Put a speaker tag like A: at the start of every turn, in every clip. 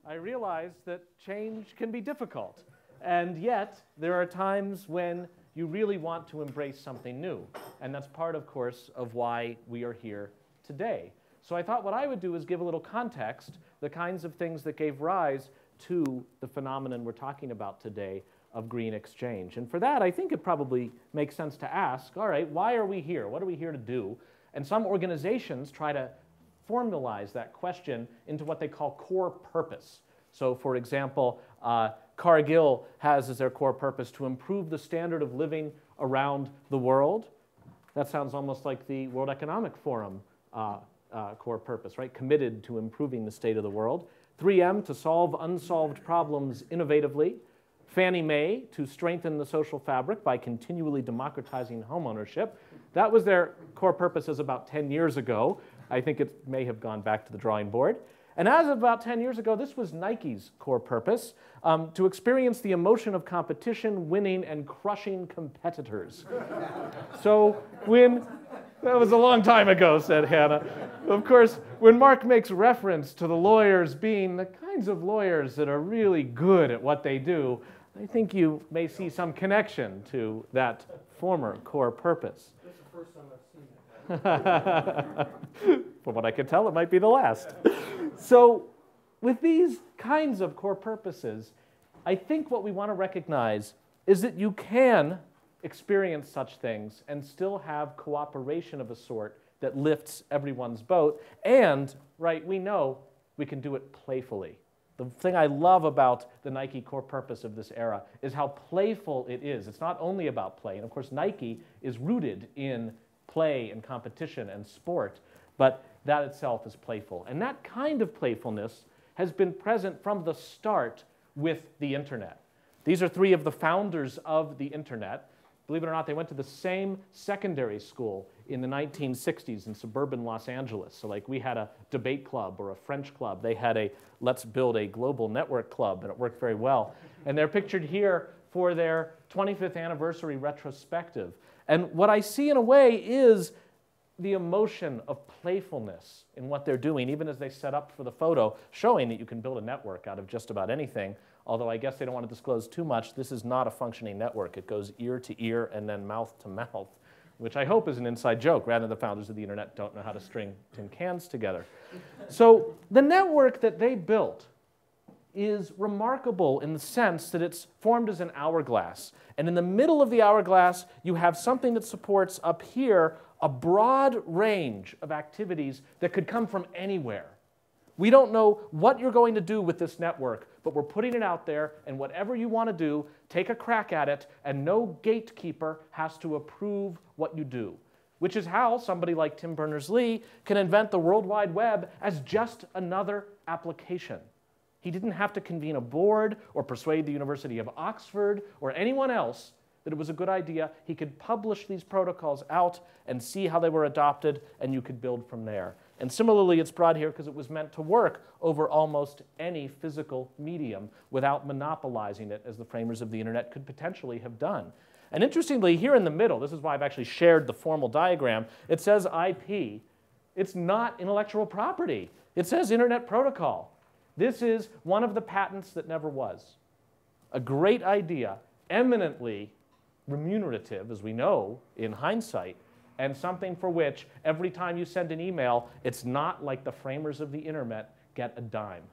A: I realize that change can be difficult. And yet, there are times when you really want to embrace something new. And that's part, of course, of why we are here today. So I thought what I would do is give a little context, the kinds of things that gave rise to the phenomenon we're talking about today of GreenXchange. And for that, I think it probably makes sense to ask, all right, why are we here? What are we here to do? And some organizations try to formalize that question into what they call core purpose. So for example, Cargill has as their core purpose to improve the standard of living around the world. That sounds almost like the World Economic Forum core purpose, right? Committed to improving the state of the world. 3M to solve unsolved problems innovatively. Fannie Mae to strengthen the social fabric by continually democratizing homeownership. That was their core purpose as about 10 years ago. I think it may have gone back to the drawing board. And as of about 10 years ago, this was Nike's core purpose, to experience the emotion of competition, winning, and crushing competitors. So that was a long time ago, said Hannah. Of course, when Mark makes reference to the lawyers being the kinds of lawyers that are really good at what they do, I think you may see some connection to that former core purpose.
B: This is the first time I've seen it.
A: From what I can tell, it might be the last. So with these kinds of core purposes, I think what we want to recognize is that you can experience such things and still have cooperation of a sort that lifts everyone's boat. And, right, we know we can do it playfully. The thing I love about the Nike core purpose of this era is how playful it is. It's not only about play. And of course, Nike is rooted in play and competition and sport, but that itself is playful. And that kind of playfulness has been present from the start with the internet. These are three of the founders of the internet. Believe it or not, they went to the same secondary school in the 1960s in suburban Los Angeles. So like we had a debate club or a French club. They had a let's build a global network club, and it worked very well. And they're pictured here for their 25th anniversary retrospective. And what I see in a way is the emotion of playfulness in what they're doing, even as they set up for the photo, showing that you can build a network out of just about anything. Although I guess they don't want to disclose too much, this is not a functioning network. It goes ear to ear and then mouth to mouth, which I hope is an inside joke, rather than the founders of the internet don't know how to string tin cans together. So the network that they built is remarkable in the sense that it's formed as an hourglass. And in the middle of the hourglass, you have something that supports up here a broad range of activities that could come from anywhere. We don't know what you're going to do with this network, but we're putting it out there, and whatever you want to do, take a crack at it, and no gatekeeper has to approve what you do. Which is how somebody like Tim Berners-Lee can invent the World Wide Web as just another application. He didn't have to convene a board or persuade the University of Oxford or anyone else that it was a good idea. He could publish these protocols out and see how they were adopted, and you could build from there. And similarly, it's brought here because it was meant to work over almost any physical medium without monopolizing it, as the framers of the internet could potentially have done. And interestingly, here in the middle, this is why I've actually shared the formal diagram, it says IP. It's not intellectual property. It says Internet Protocol. This is one of the patents that never was. A great idea, eminently remunerative, as we know in hindsight, and something for which every time you send an email, it's not like the framers of the internet get a dime.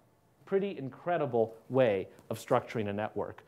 A: Pretty incredible way of structuring a network.